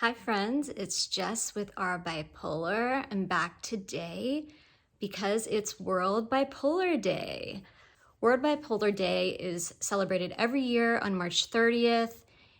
Hi friends, it's Jess with Our Bipolar. I'm back today because it's World Bipolar Day. World Bipolar Day is celebrated every year on March 30th,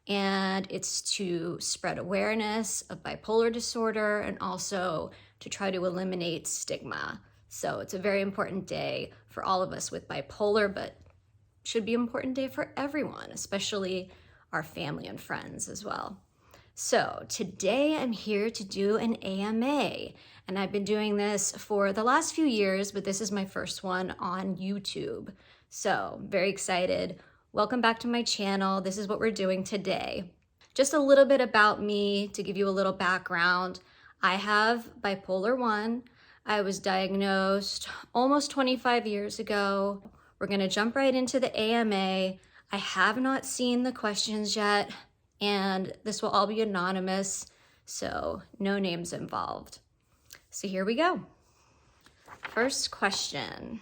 and it's to spread awareness of bipolar disorder and also to try to eliminate stigma. So it's a very important day for all of us with bipolar, but should be an important day for everyone, especially our family and friends as well. So today I'm here to do an AMA, and I've been doing this for the last few years, but this is my first one on YouTube. So very excited. Welcome back to my channel. This is what we're doing today. Just a little bit about me to give you a little background. I have bipolar 1. I was diagnosed almost 25 years ago. We're gonna jump right into the AMA. I have not seen the questions yet, and this will all be anonymous, so no names involved. So here we go. First question.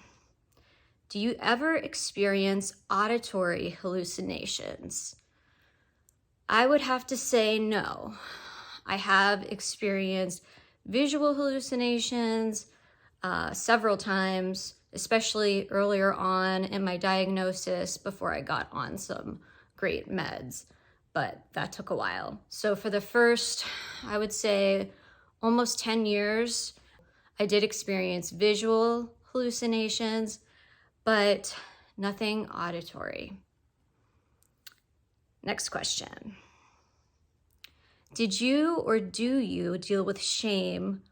Do you ever experience auditory hallucinations? I would have to say no. I have experienced visual hallucinations several times, especially earlier on in my diagnosis before I got on some great meds. But that took a while. So for the first, I would say, almost 10 years, I did experience visual hallucinations, but nothing auditory. Next question. Did you or do you deal with shame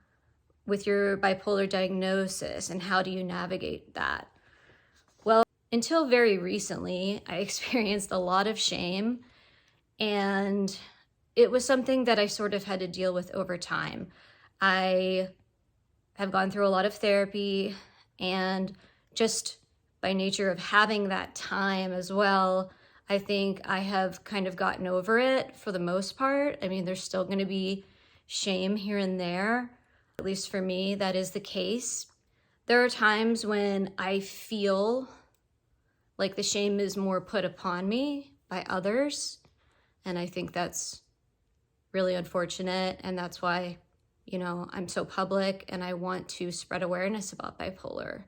with your bipolar diagnosis, and how do you navigate that? Well, until very recently, I experienced a lot of shame, and it was something that I sort of had to deal with over time. I have gone through a lot of therapy, and just by nature of having that time as well, I think I have kind of gotten over it for the most part. I mean, there's still going to be shame here and there. At least for me, that is the case. There are times when I feel like the shame is more put upon me by others. And I think that's really unfortunate. And that's why, I'm so public and I want to spread awareness about bipolar,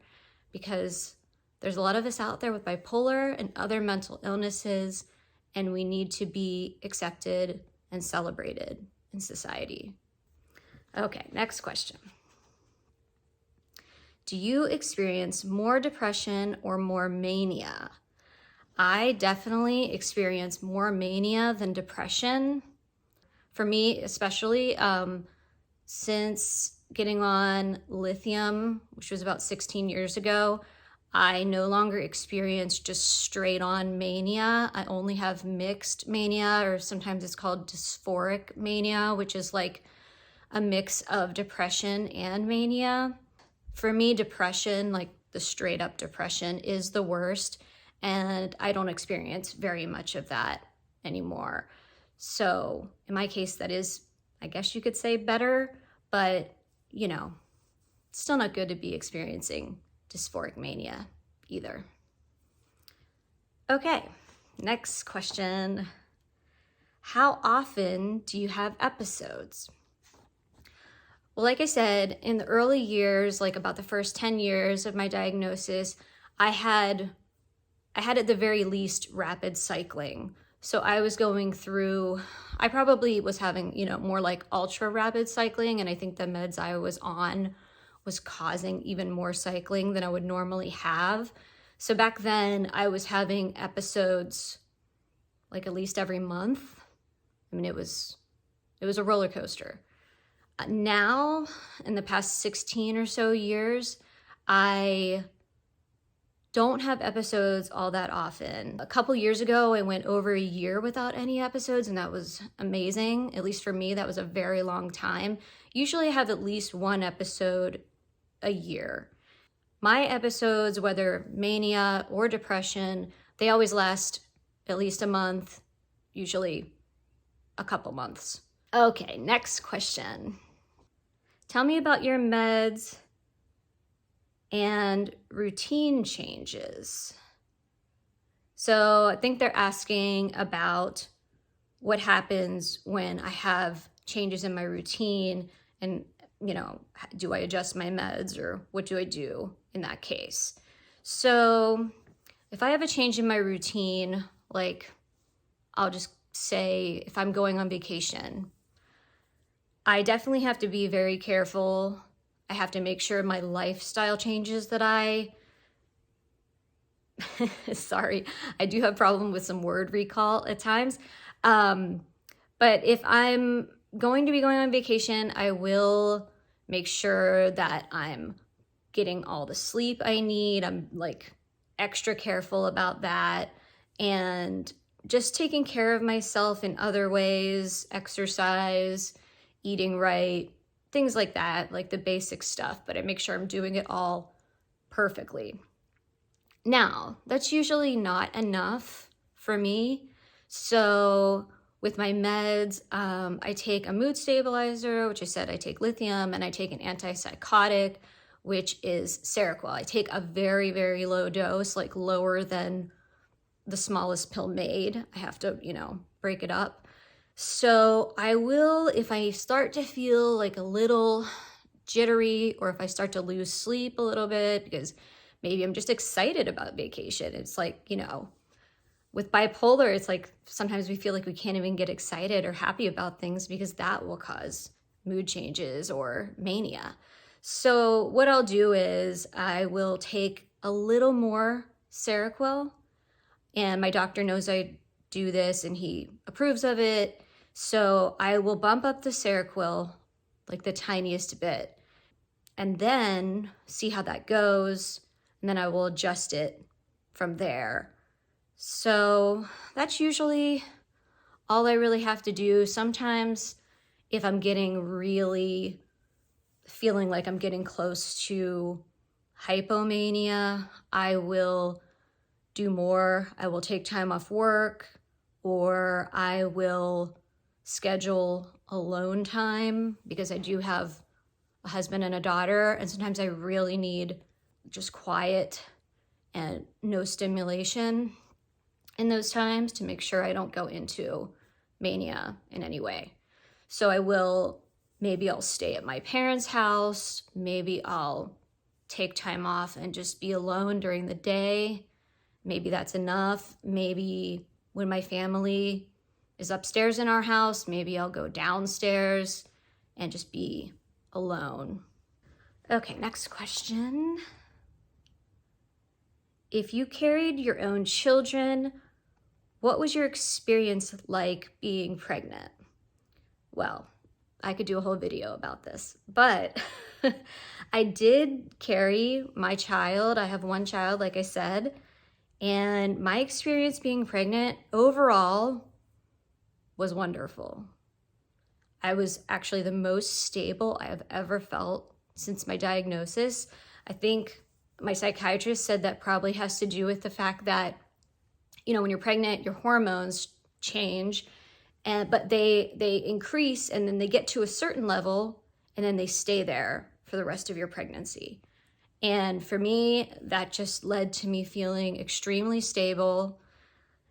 because there's a lot of us out there with bipolar and other mental illnesses, and we need to be accepted and celebrated in society. Okay, next question. Do you experience more depression or more mania? I definitely experience more mania than depression. For me, especially since getting on Lithium, which was about 16 years ago, I no longer experience just straight on mania. I only have mixed mania, or sometimes it's called dysphoric mania, which is like a mix of depression and mania. For me, depression, like the straight up depression, is the worst. And I don't experience very much of that anymore. So in my case, that is, I guess you could say, better, but it's still not good to be experiencing dysphoric mania either. Okay, next question. How often do you have episodes? Well, like I said, in the early years, like about the first 10 years of my diagnosis, I had at the very least rapid cycling. So I was going through, I probably was having, more like ultra rapid cycling. And I think the meds I was on was causing even more cycling than I would normally have. So back then I was having episodes like at least every month. I mean, it was a roller coaster. Now, in the past 16 or so years, I don't have episodes all that often. A couple years ago, I went over a year without any episodes, and that was amazing. At least for me, that was a very long time. Usually I have at least one episode a year. My episodes, whether mania or depression, they always last at least a month, usually a couple months. Okay, next question. Tell me about your meds and routine changes. So I think they're asking about what happens when I have changes in my routine, and, you know, do I adjust my meds, or what do I do in that case? So if I have a change in my routine, like, I'll just say if I'm going on vacation, I definitely have to be very careful. I have to make sure my lifestyle changes that sorry, I do have a problem with some word recall at times. But if I'm going to be going on vacation, I will make sure that I'm getting all the sleep I need. I'm like extra careful about that, and just taking care of myself in other ways, exercise, eating right, things like that, like the basic stuff, but I make sure I'm doing it all perfectly. Now, that's usually not enough for me. So with my meds, I take a mood stabilizer, which I said I take lithium, and I take an antipsychotic, which is Seroquel. I take a very, very low dose, like lower than the smallest pill made. I have to, you know, break it up. So I will, if I start to feel like a little jittery, or if I start to lose sleep a little bit, because maybe I'm just excited about vacation. It's like, you know, with bipolar, it's like sometimes we feel like we can't even get excited or happy about things because that will cause mood changes or mania. So what I'll do is I will take a little more Seroquel, and my doctor knows I do this and he approves of it. So I will bump up the Seroquel like the tiniest bit, and then see how that goes. And then I will adjust it from there. So that's usually all I really have to do. Sometimes if I'm getting really feeling like I'm getting close to hypomania, I will do more. I will take time off work, or I will schedule alone time, because I do have a husband and a daughter, and sometimes I really need just quiet and no stimulation in those times to make sure I don't go into mania in any way. So maybe I'll stay at my parents' house, maybe I'll take time off and just be alone during the day. Maybe that's enough. Maybe when my family is upstairs in our house, maybe I'll go downstairs and just be alone. Okay, next question. If you carried your own children, what was your experience like being pregnant? Well, I could do a whole video about this, but I did carry my child. I have one child, like I said, and my experience being pregnant overall was wonderful. I was actually the most stable I have ever felt since my diagnosis. I think my psychiatrist said that probably has to do with the fact that, you know, when you're pregnant, your hormones change, but they increase, and then they get to a certain level, and then they stay there for the rest of your pregnancy. And for me, that just led to me feeling extremely stable.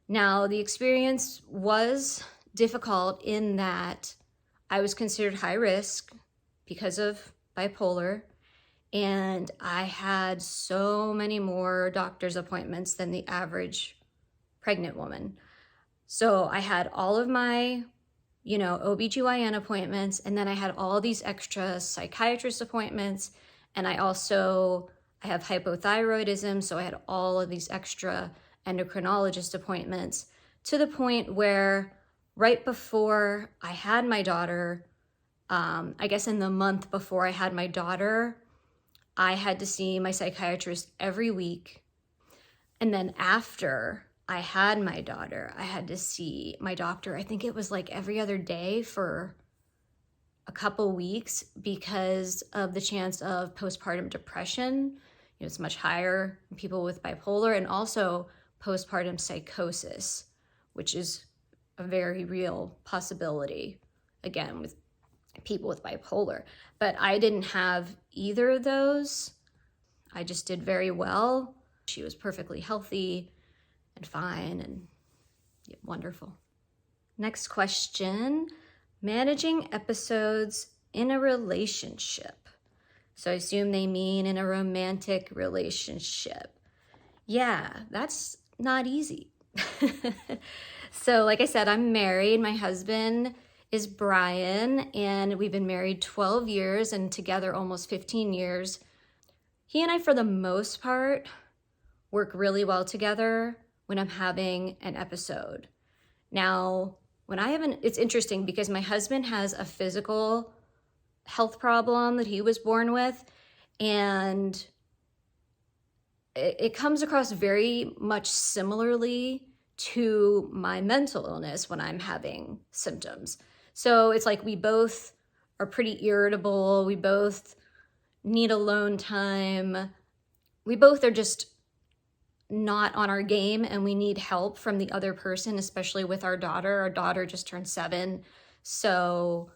Now, the experience was difficult in that I was considered high risk because of bipolar, and I had so many more doctor's appointments than the average pregnant woman. So I had all of my, you know, OBGYN appointments, and then I had all these extra psychiatrist appointments, and I have hypothyroidism, so I had all of these extra endocrinologist appointments, to the point where right before I had my daughter, I guess in the month before I had my daughter, I had to see my psychiatrist every week. And then after I had my daughter, I had to see my doctor, I think it was like every other day for a couple weeks, because of the chance of postpartum depression. You know, it's much higher in people with bipolar, and also postpartum psychosis, which is a very real possibility, again, with people with bipolar. But I didn't have either of those. I just did very well. She was perfectly healthy and fine and wonderful. Next question. Managing episodes in a relationship. So I assume they mean in a romantic relationship. Yeah, that's not easy. So like I said, I'm married. My husband is Brian, and we've been married 12 years and together almost 15 years. He and I, for the most part, work really well together when I'm having an episode. Now, when I have it's interesting because my husband has a physical health problem that he was born with, and it comes across very much similarly to my mental illness when I'm having symptoms. So it's like we both are pretty irritable. We both need alone time. We both are just not on our game, and we need help from the other person, especially with our daughter. Our daughter just turned 7. So,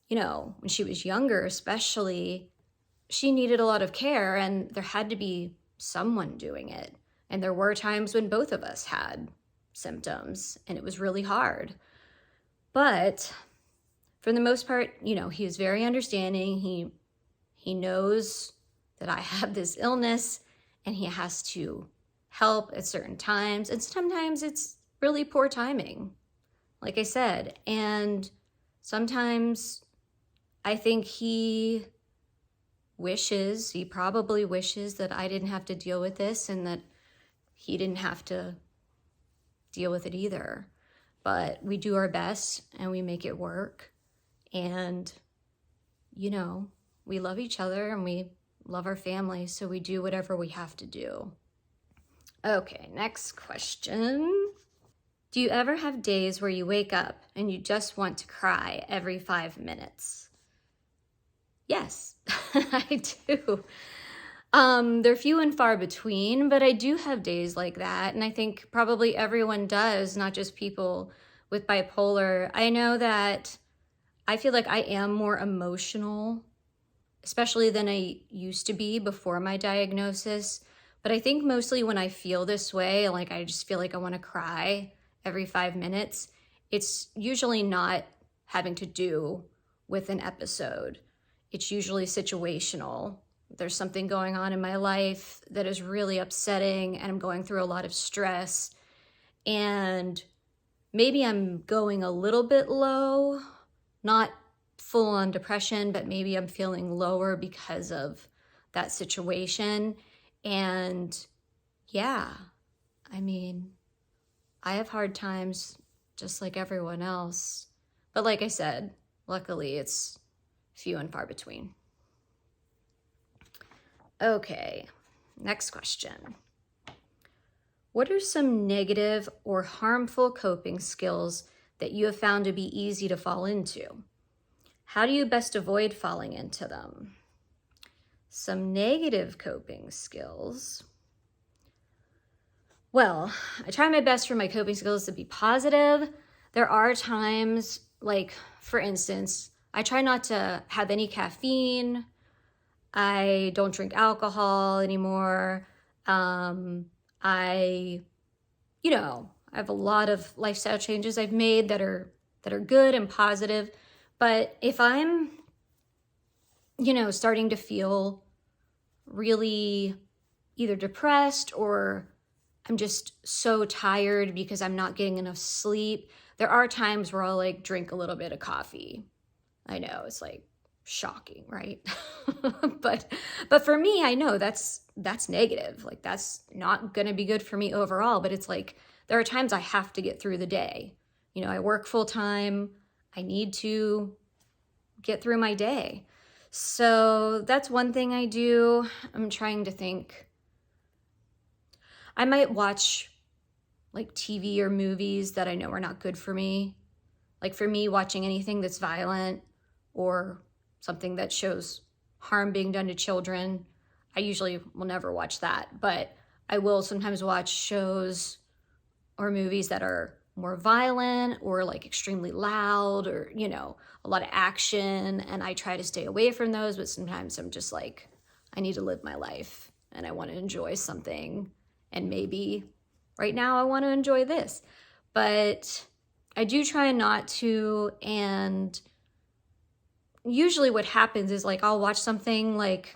when she was younger, especially, she needed a lot of care, and there had to be someone doing it. And there were times when both of us had symptoms, and it was really hard. But for the most part, he is very understanding. He knows that I have this illness, and he has to help at certain times. And sometimes it's really poor timing, like I said. And sometimes I think he probably wishes that I didn't have to deal with this and that he didn't have to deal with it either. But we do our best and we make it work. And, we love each other and we love our family, so we do whatever we have to do. Okay, next question. Do you ever have days where you wake up and you just want to cry every 5 minutes? Yes, I do. They're few and far between, but I do have days like that. And I think probably everyone does, not just people with bipolar. I know that I feel like I am more emotional, especially than I used to be before my diagnosis. But I think mostly when I feel this way, like I just feel like I want to cry every 5 minutes, it's usually not having to do with an episode. It's usually situational. There's something going on in my life that is really upsetting, and I'm going through a lot of stress. And maybe I'm going a little bit low, not full on depression, but maybe I'm feeling lower because of that situation. And yeah, I have hard times just like everyone else. But like I said, luckily it's few and far between. Okay, next question. What are some negative or harmful coping skills that you have found to be easy to fall into? How do you best avoid falling into them? Some negative coping skills. Well, I try my best for my coping skills to be positive. There are times, like for instance, I try not to have any caffeine. I don't drink alcohol anymore. I have a lot of lifestyle changes I've made that are good and positive. But if I'm, starting to feel really either depressed or I'm just so tired because I'm not getting enough sleep, there are times where I'll drink a little bit of coffee. I know it's shocking, right? but for me, I know that's negative. That's not going to be good for me overall, but it's there are times I have to get through the day. I work full time. I need to get through my day. So that's one thing I do. I'm trying to think. I might watch TV or movies that I know are not good for me. For me, watching anything that's violent or something that shows harm being done to children, I usually will never watch that. But I will sometimes watch shows or movies that are more violent or extremely loud or, a lot of action. And I try to stay away from those, but sometimes I'm just I need to live my life and I want to enjoy something. And maybe right now I want to enjoy this. But I do try not to, and usually what happens is like I'll watch something like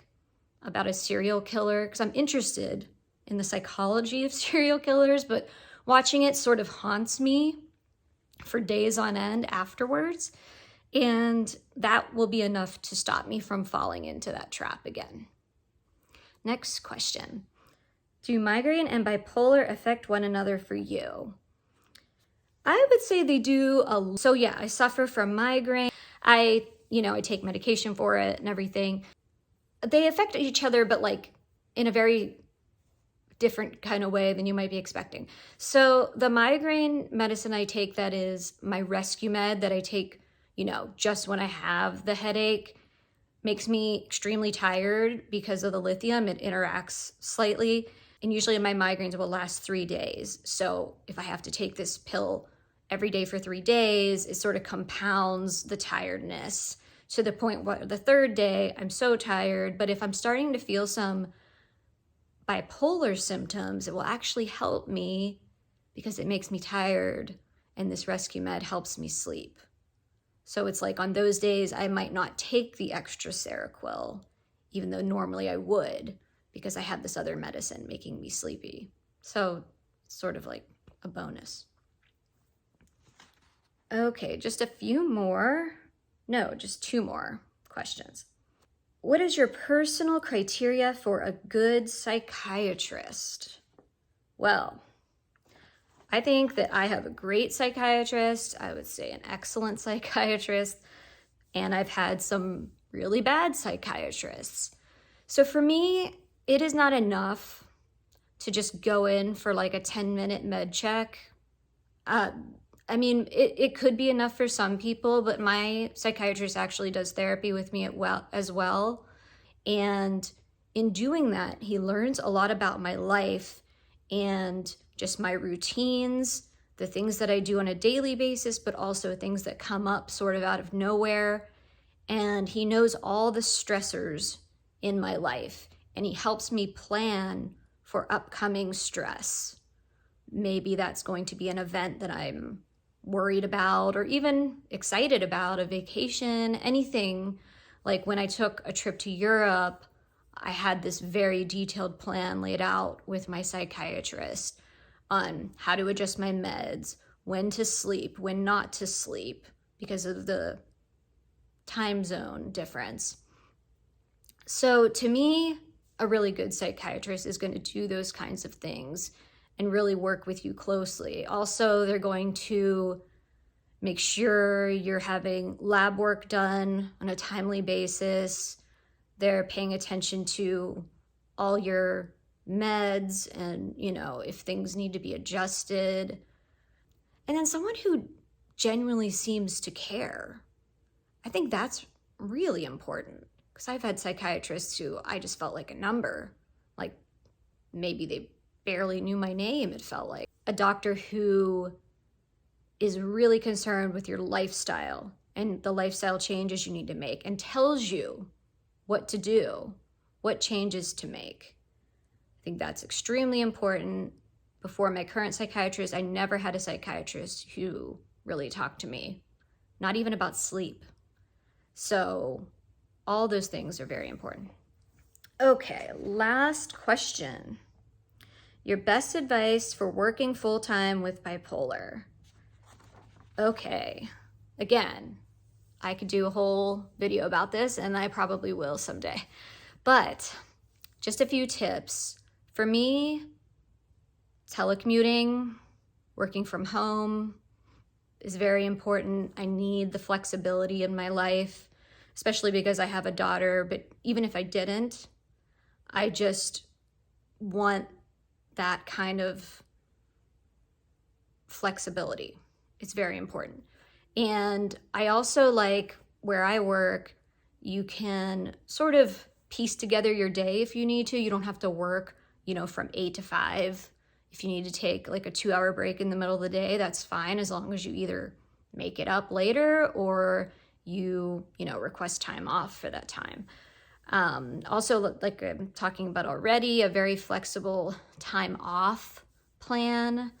about a serial killer because I'm interested in the psychology of serial killers, but watching it sort of haunts me for days on end afterwards. And that will be enough to stop me from falling into that trap again. Next question. Do migraine and bipolar affect one another for you? I would say they do. So yeah, I suffer from migraine. I take medication for it and everything. They affect each other, but like in a very different kind of way than you might be expecting. So the migraine medicine I take, that is my rescue med that I take, just when I have the headache, makes me extremely tired because of the lithium. It interacts slightly, and usually my migraines will last 3 days. So if I have to take this pill every day for 3 days, it sort of compounds the tiredness to the point where the third day I'm so tired. But if I'm starting to feel some bipolar symptoms, it will actually help me because it makes me tired, and this rescue med helps me sleep. So it's like on those days I might not take the extra Seroquel, even though normally I would, because I have this other medicine making me sleepy. So it's sort of like a bonus. Okay, just a few more. No, just 2 more questions. What is your personal criteria for a good psychiatrist? Well, I think that I have a great psychiatrist. I would say an excellent psychiatrist. And I've had some really bad psychiatrists. So for me, it is not enough to just go in for like a 10-minute med check. It could be enough for some people, but my psychiatrist actually does therapy with me as well. And in doing that, he learns a lot about my life and just my routines, the things that I do on a daily basis, but also things that come up sort of out of nowhere. And he knows all the stressors in my life, and he helps me plan for upcoming stress. Maybe that's going to be an event that I'm worried about or even excited about, a vacation, anything. Like when I took a trip to Europe, I had this very detailed plan laid out with my psychiatrist on how to adjust my meds, when to sleep, when not to sleep, because of the time zone difference. So to me, a really good psychiatrist is going to do those kinds of things and really work with you closely. Also, they're going to make sure you're having lab work done on a timely basis. They're paying attention to all your meds and, if things need to be adjusted. And then someone who genuinely seems to care. I think that's really important, because I've had psychiatrists who I just felt like a number. Like maybe they barely knew my name, it felt like. A doctor who is really concerned with your lifestyle and the lifestyle changes you need to make and tells you what to do, what changes to make. I think that's extremely important. Before my current psychiatrist, I never had a psychiatrist who really talked to me, not even about sleep. So all those things are very important. Okay, last question. Your best advice for working full-time with bipolar. Okay, again, I could do a whole video about this, and I probably will someday. But just a few tips. For me, telecommuting, working from home is very important. I need the flexibility in my life, especially because I have a daughter. But even if I didn't, I just want that kind of flexibility. It's very important. And I also like where I work, you can sort of piece together your day if you need to. You don't have to work, from 8 to 5. If you need to take like a 2-hour break in the middle of the day, that's fine, as long as you either make it up later or you request time off for that time. Also, like I'm talking about already, a very flexible time off plan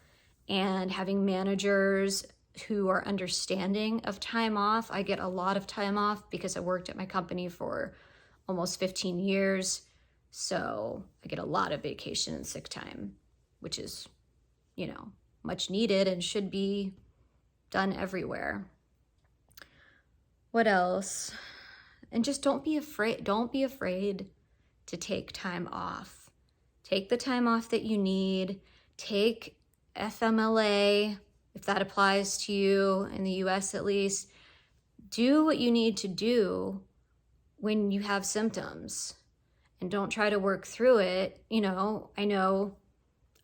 and having managers who are understanding of time off. I get a lot of time off because I worked at my company for almost 15 years. So I get a lot of vacation and sick time, which is, you know, much needed and should be done everywhere. What else? And just don't be afraid. Don't be afraid to take time off. Take the time off that you need. Take FMLA, if that applies to you in the US at least. Do what you need to do when you have symptoms, and don't try to work through it. You know, I know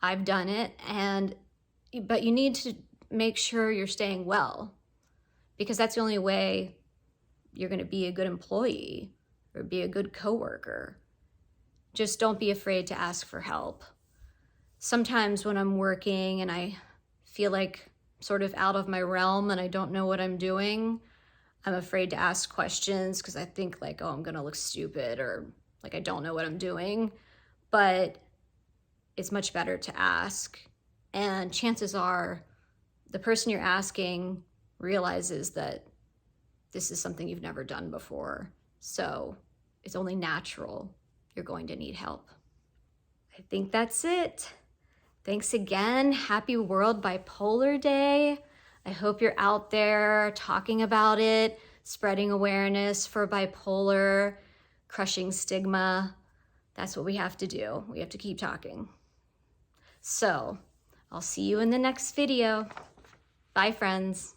I've done it, but you need to make sure you're staying well, because that's the only way you're going to be a good employee or be a good coworker. Just don't be afraid to ask for help. Sometimes when I'm working and I feel like sort of out of my realm and I don't know what I'm doing, I'm afraid to ask questions because I think like, oh, I'm going to look stupid or like I don't know what I'm doing. But it's much better to ask. And chances are the person you're asking realizes that this is something you've never done before. So it's only natural you're going to need help. I think that's it. Thanks again. Happy World Bipolar Day. I hope you're out there talking about it, spreading awareness for bipolar, crushing stigma. That's what we have to do. We have to keep talking. So I'll see you in the next video. Bye, friends.